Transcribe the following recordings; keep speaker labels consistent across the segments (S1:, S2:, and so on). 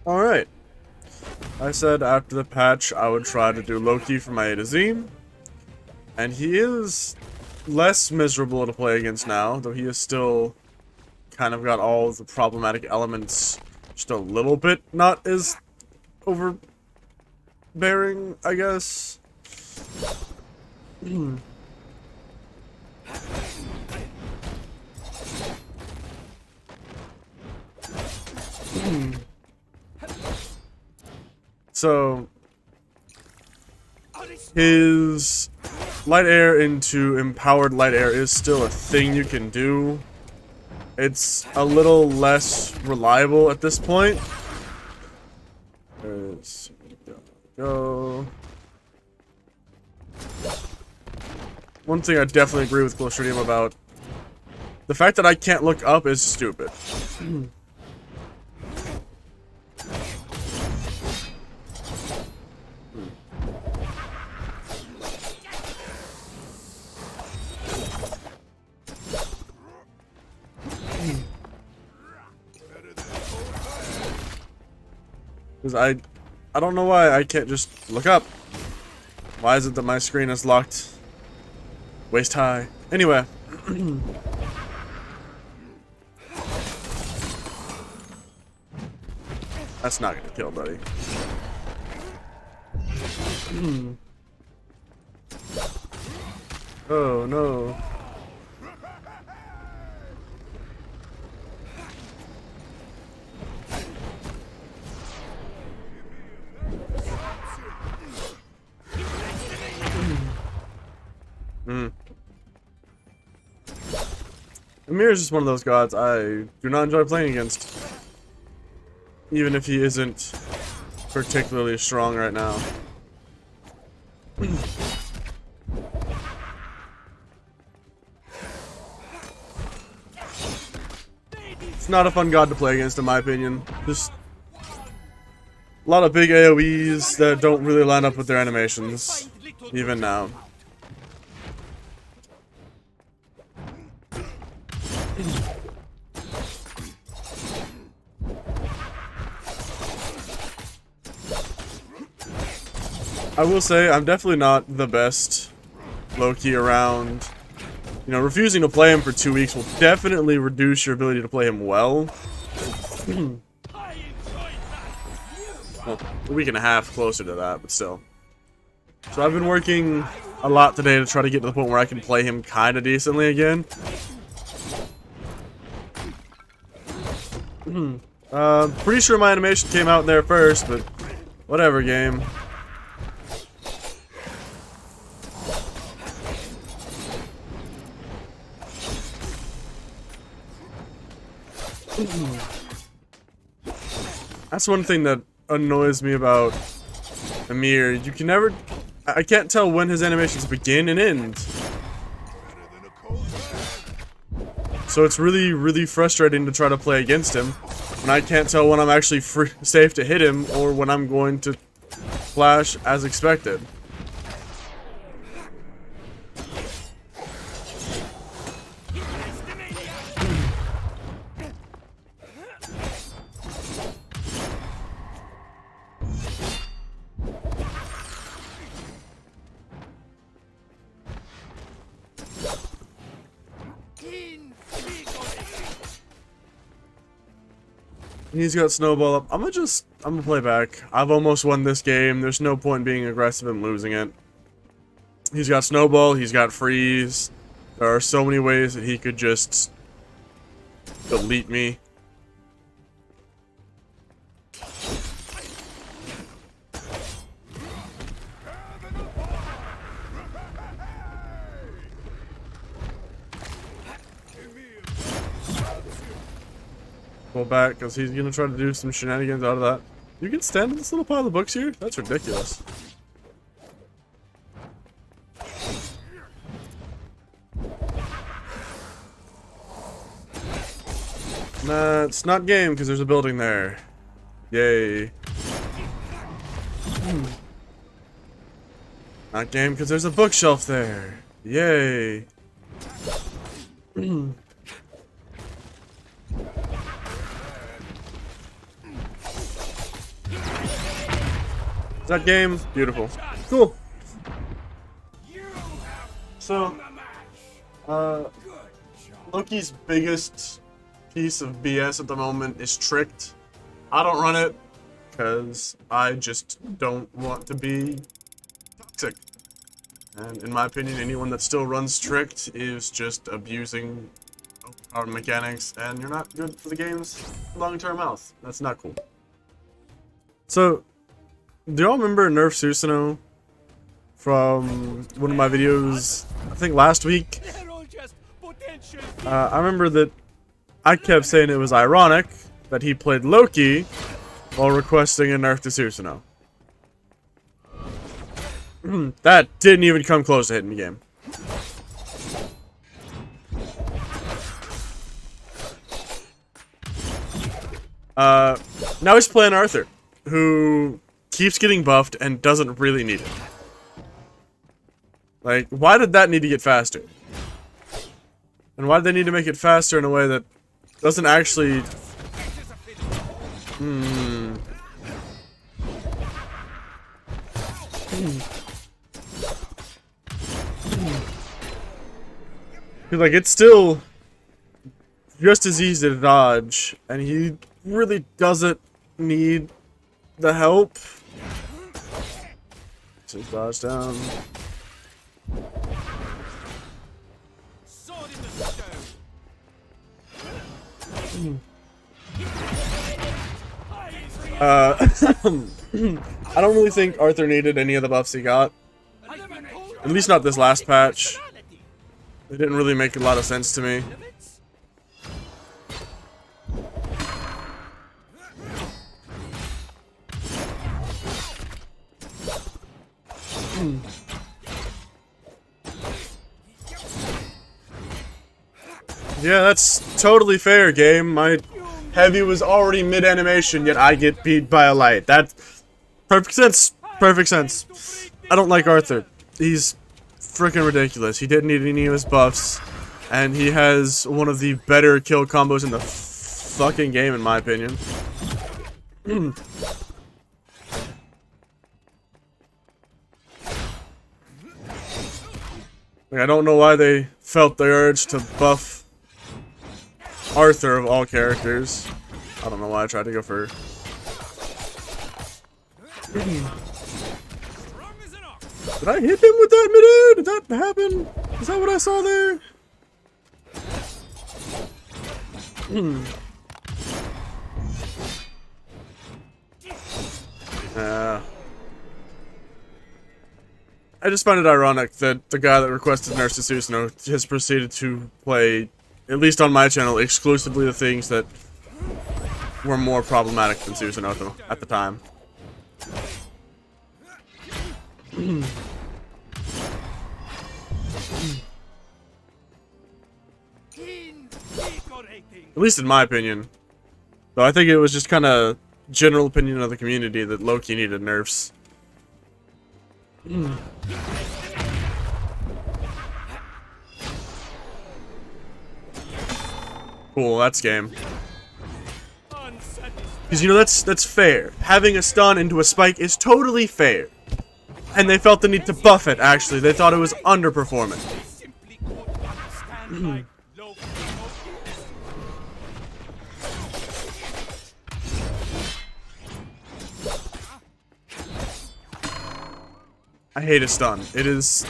S1: Alright. I said after the patch I would try to do Loki for my A to Z. And he is less miserable to play against now, though he is still kind of got all the problematic elements just a little bit not as overbearing, I guess. So his light air into empowered light air is still a thing you can do. It's a little less reliable at this point. Let's go. One thing I definitely agree with Clostridium about: the fact that I can't look up is stupid. Because I don't know why I can't just look up. Why is it that my screen is locked waist high? Anyway. That's not gonna kill, buddy. Oh no. Amir is just one of those gods I do not enjoy playing against. Even if he isn't particularly strong right now. It's not a fun god to play against, in my opinion. Just a lot of big AoEs that don't really line up with their animations, even now. I will say, I'm definitely not the best Loki around. You know, refusing to play him for 2 weeks will definitely reduce your ability to play him well. Well, a week and a half closer to that, but still. So I've been working a lot today to try to get to the point where I can play him kind of decently again. Pretty sure my animation came out there first, but whatever, game. That's one thing that annoys me about Amir. You can never... I can't tell when his animations begin and end. So it's really, really frustrating to try to play against him when I can't tell when I'm actually safe to hit him or when I'm going to flash as expected. He's got snowball up. I'm gonna play back. I've almost won this game. There's no point in being aggressive and losing it. He's got snowball, he's got freeze. There are so many ways that he could just delete me. Go back, because he's gonna try to do some shenanigans out of that. You can stand in this little pile of books here? That's ridiculous. Nah, it's not game, because there's a building there. Yay. Not game, because there's a bookshelf there. Yay. That game, beautiful. Cool. So, Loki's biggest piece of BS at the moment is Tricked. I don't run it, because I just don't want to be toxic. And in my opinion, anyone that still runs Tricked is just abusing our mechanics, and you're not good for the game's long-term health. That's not cool. So, do y'all remember Nerf Susanoo from one of my videos, I think last week? I remember that I kept saying it was ironic that he played Loki while requesting a nerf to Susanoo. That didn't even come close to hitting the game. Now he's playing Arthur, who keeps getting buffed and doesn't really need it. Like, why did that need to get faster? And why did they need to make it faster in a way that doesn't actually... Like, it's still just as easy to dodge, and he really doesn't need the help. Just dodge down. I don't really think Arthur needed any of the buffs he got. At least not this last patch. They didn't really make a lot of sense to me. Yeah, that's totally fair, game. My heavy was already mid-animation, yet I get beat by a light. That's perfect sense. Perfect sense. I don't like Arthur. He's freaking ridiculous. He didn't need any of his buffs, and he has one of the better kill combos in the fucking game, in my opinion. Like, I don't know why they felt the urge to buff Arthur of all characters. I don't know why I tried to go for... Did I hit him with that midair? Did that happen? Is that what I saw there? I just find it ironic that the guy that requested Nurse to Susanoo has proceeded to play, at least on my channel, exclusively the things that were more problematic than Susanoo at the time. At least in my opinion. Though I think it was just kind of general opinion of the community that Loki needed nerfs. Cool, that's game. Because, you know, that's fair. Having a stun into a spike is totally fair. And they felt the need to buff it, actually. They thought it was underperforming. I hate a stun. It is...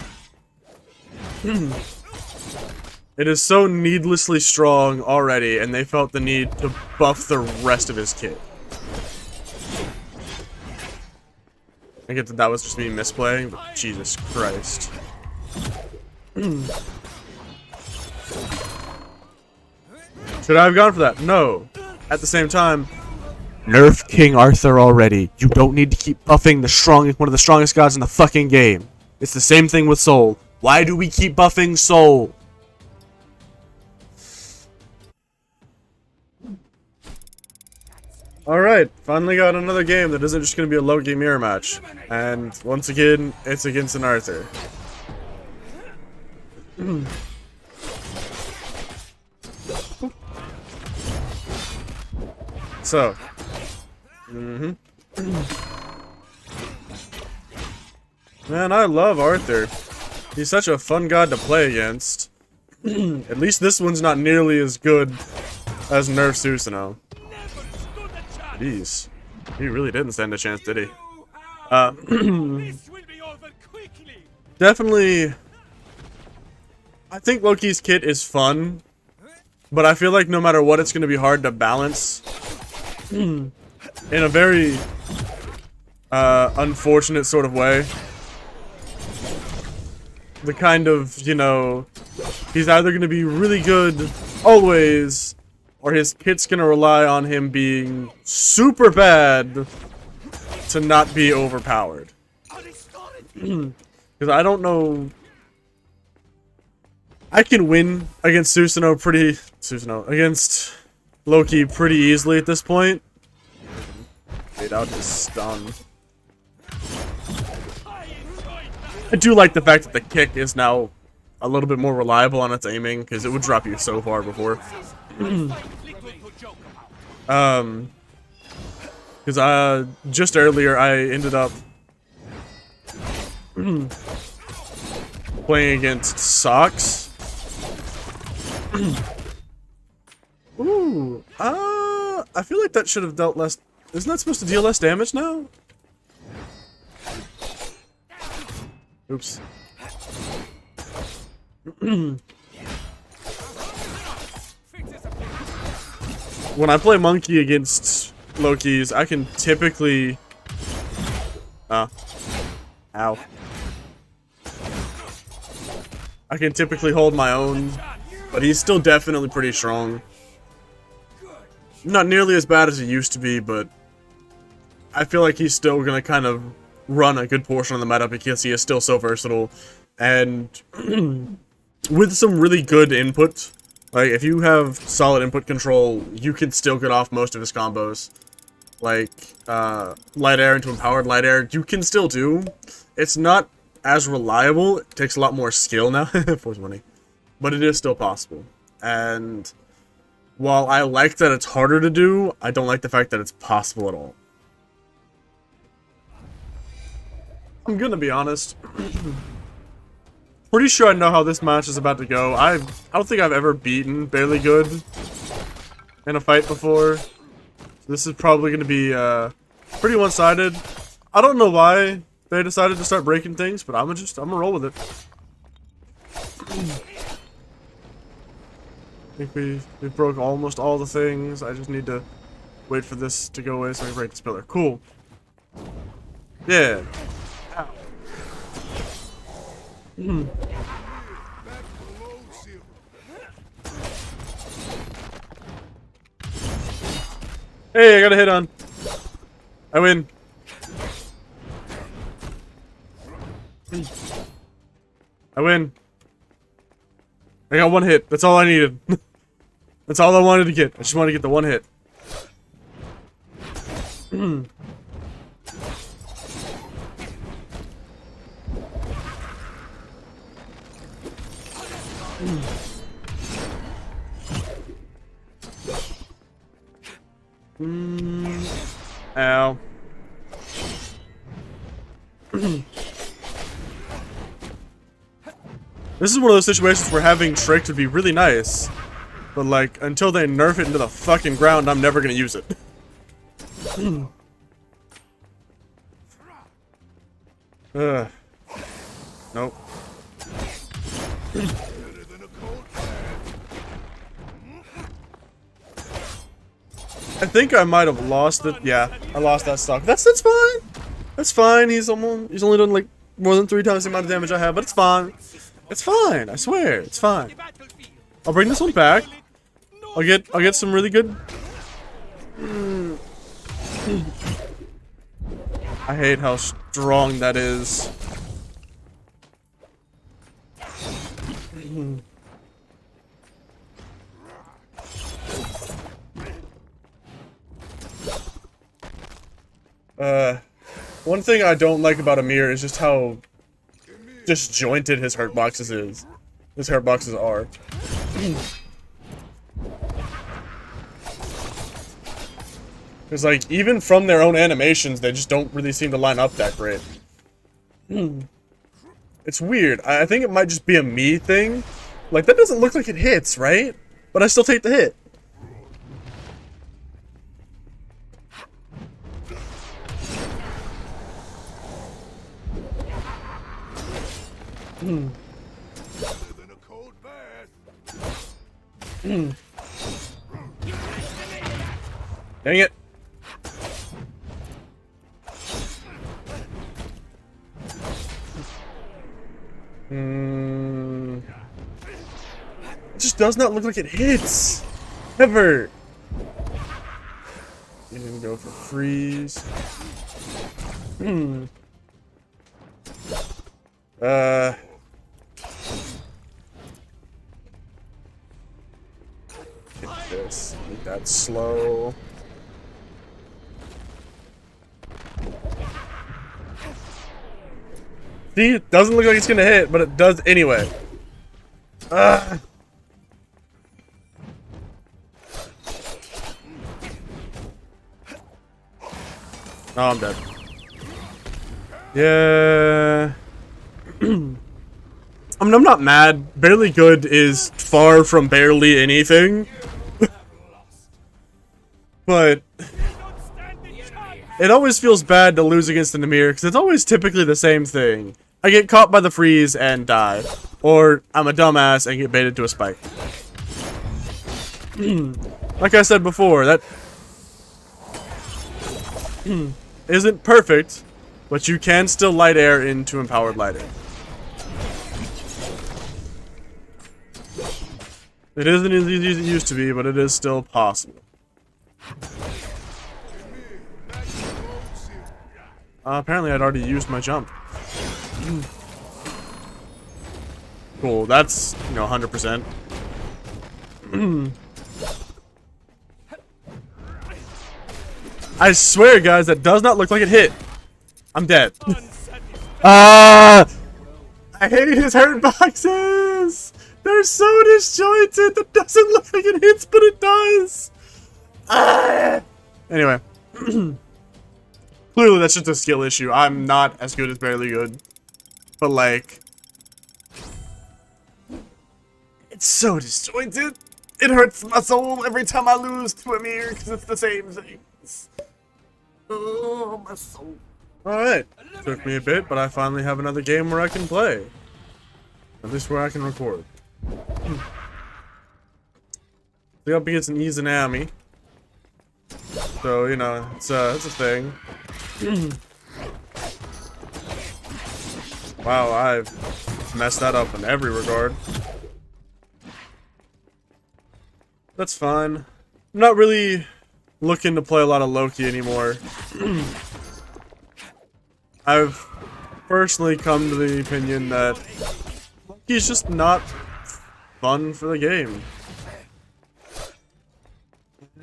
S1: It is so needlessly strong already, and they felt the need to buff the rest of his kit. I get that was just me misplaying, but Jesus Christ. Should I have gone for that? No. At the same time, nerf King Arthur already. You don't need to keep buffing the strongest, one of the strongest gods in the fucking game. It's the same thing with Soul. Why do we keep buffing Soul? Alright, finally got another game that isn't just going to be a Loki mirror match. And once again, it's against an Arthur. So. Man, I love Arthur. He's such a fun god to play against. At least this one's not nearly as good as Nerf Susanoo. Jeez. He really didn't stand a chance, did he? Definitely... I think Loki's kit is fun, but I feel like no matter what, it's going to be hard to balance in a very unfortunate sort of way. The kind of, you know, he's either going to be really good always, or his kit's going to rely on him being super bad to not be overpowered. Because I don't know... I can win against against Loki pretty easily at this point. Wait out his stun. I do like the fact that the kick is now a little bit more reliable on its aiming, because it would drop you so far before. Because just earlier I ended up playing against Socks. Ooh, I feel like that should have dealt less. Isn't that supposed to deal less damage now? Oops. When I play Monkey against Lokis, I can typically... Ow. I can typically hold my own, but he's still definitely pretty strong. Not nearly as bad as he used to be, but I feel like he's still gonna kind of run a good portion of the meta because he is still so versatile. And with some really good input, like if you have solid input control, you can still get off most of his combos. Like light air into empowered light air, you can still do. It's not as reliable. It takes a lot more skill now. 420. But it is still possible. And while I like that it's harder to do, I don't like the fact that it's possible at all. I'm gonna be honest. Pretty sure I know how this match is about to go. I don't think I've ever beaten Barely Good in a fight before. This is probably gonna be pretty one-sided. I don't know why they decided to start breaking things, but I'm gonna roll with it. I think we broke almost all the things. I just need to wait for this to go away so I can break this pillar. Cool. Yeah. Hey, I got a hit on. I win. I win. I got one hit. That's all I needed. That's all I wanted to get. I just wanted to get the one hit. Ow. This is one of those situations where having Tricked would be really nice. But like, until they nerf it into the fucking ground, I'm never gonna use it. Nope. I think I might have lost it. Yeah, I lost that stock. That's fine. That's fine. He's only done like more than 3 times the amount of damage I have, but it's fine. It's fine. I swear, it's fine. I'll bring this one back. I'll get some really good. I hate how strong that is. One thing I don't like about Amir is just how disjointed his hurt boxes is. His hurt boxes are. Because like, even from their own animations, they just don't really seem to line up that great. It's weird. I think it might just be a me thing. Like, that doesn't look like it hits, right? But I still take the hit. Dang it. It just does not look like it hits. Ever. You didn't go for freeze. Get this. Make that slow. See, it doesn't look like it's gonna hit, but it does anyway. Oh, I'm dead. Yeah. I mean, I'm not mad. Barely good is far from barely anything. But it always feels bad to lose against the Namir, because it's always typically the same thing. I get caught by the freeze and die. Or I'm a dumbass and get baited to a spike. Like I said before, that isn't perfect, but you can still light air into empowered lighting. It isn't as easy as it used to be, but it is still possible. Apparently I'd already used my jump. Cool, that's, 100%. I swear, guys, that does not look like it hit. I'm dead. I hate his hurt boxes! They're so disjointed! That doesn't look like it hits, but it does! Anyway. Clearly, that's just a skill issue. I'm not as good as barely good. But, like... it's so disjointed! It hurts my soul every time I lose to a mirror, because it's the same things. Oh, my soul. Alright. Took me a bit, but I finally have another game where I can play. At least where I can record. The up against an Izanami. So, it's a thing. Wow, I've messed that up in every regard. That's fine. I'm not really looking to play a lot of Loki anymore. I've personally come to the opinion that Loki's just not fun for the game.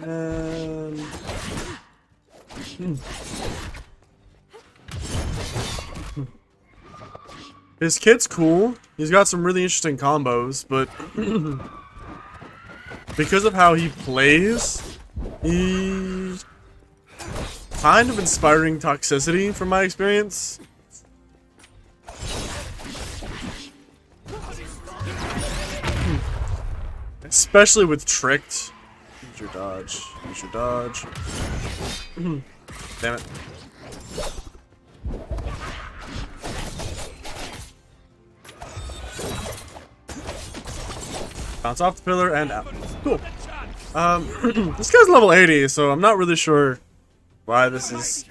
S1: And... his kit's cool. He's got some really interesting combos, but because of how he plays, he's kind of inspiring toxicity from my experience. Especially with Tricked. Use your dodge. Use your dodge. Damn it. Bounce off the pillar and out. Cool. This guy's level 80, so I'm not really sure why this is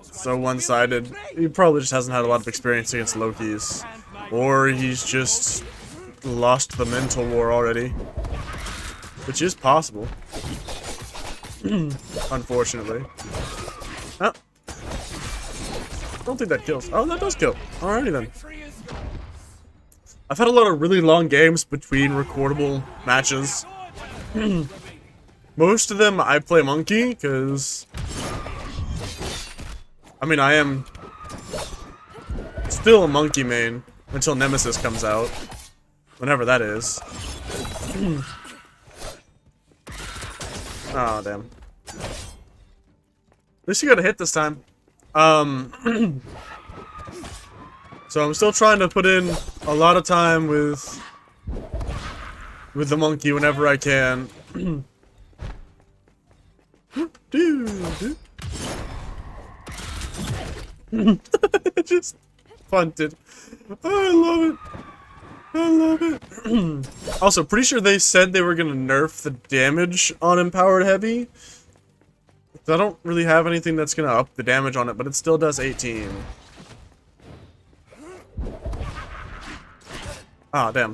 S1: so one-sided. He probably just hasn't had a lot of experience against Lokis. Or he's just lost the mental war already. Which is possible. Unfortunately. Oh. I don't think that kills. Oh, that does kill. Alrighty then. I've had a lot of really long games between recordable matches. Most of them I play Monkey, because... I mean, I am still a Monkey main until Nemesis comes out. Whenever that is. Oh, damn. At least you got a hit this time. So So I'm still trying to put in a lot of time with the monkey whenever I can. Just punted. Oh, I love it. I love it. Also, pretty sure they said they were gonna nerf the damage on Empowered Heavy. I don't really have anything that's gonna up the damage on it, but it still does 18. Ah, damn.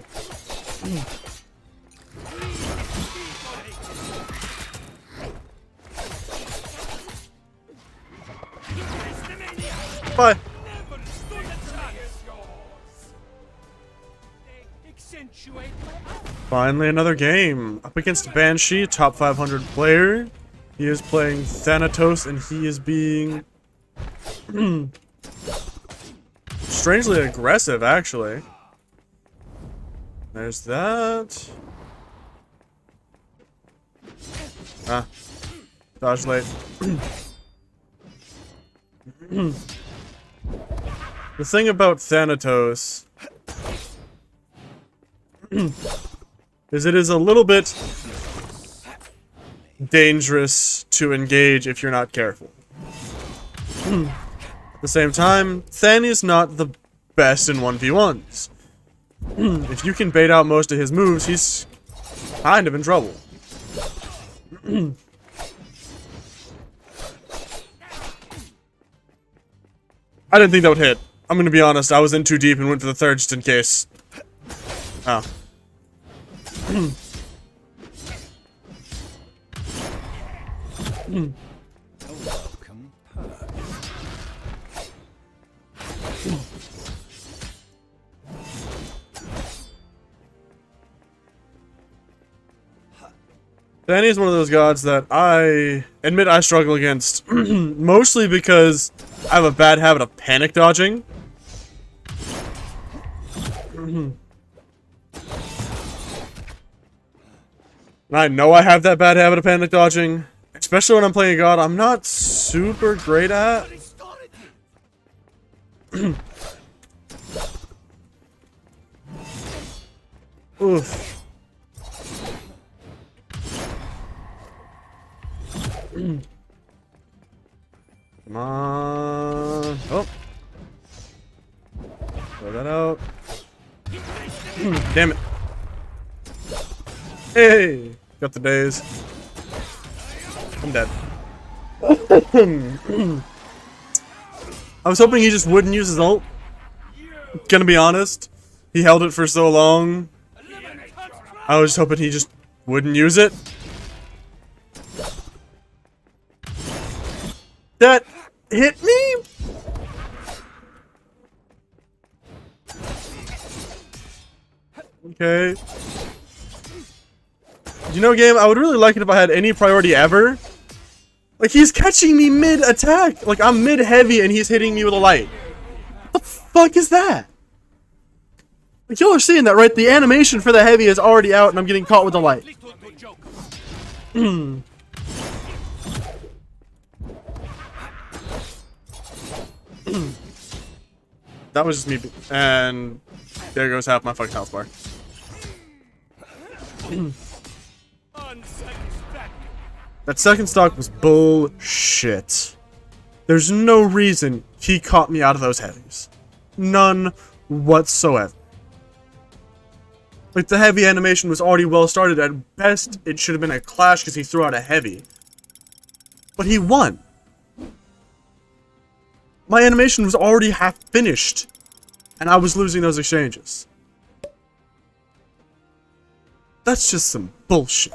S1: Bye. Finally another game. Up against Banshee, top 500 player. He is playing Thanatos and he is being strangely aggressive, actually. There's that. Ah. Dodge late. The thing about Thanatos is it is a little bit dangerous to engage if you're not careful. At the same time, Than is not the best in 1v1s. If you can bait out most of his moves, he's kind of in trouble. I didn't think that would hit. I'm gonna be honest, I was in too deep and went for the third just in case. Oh. Danny is one of those gods that I admit I struggle against. Mostly because I have a bad habit of panic dodging. And I know I have that bad habit of panic dodging. Especially when I'm playing a god I'm not super great at. Oof. Come on. Oh. Throw that out. Damn it. Hey! Got the days. I'm dead. I was hoping he just wouldn't use his ult. Gonna be honest. He held it for so long. I was hoping he just wouldn't use it. That hit me? Okay. You know, game, I would really like it if I had any priority ever. Like, he's catching me mid-attack. Like, I'm mid-heavy and he's hitting me with a light. What the fuck is that? Like, y'all are seeing that, right? The animation for the heavy is already out and I'm getting caught with the light. That was just me. And there goes half my fucking health bar. That second stock was bullshit. There's no reason he caught me out of those heavies. None whatsoever. Like, the heavy animation was already well started. At best, it should have been a clash because he threw out a heavy. But he won. My animation was already half finished. And I was losing those exchanges. That's just some bullshit.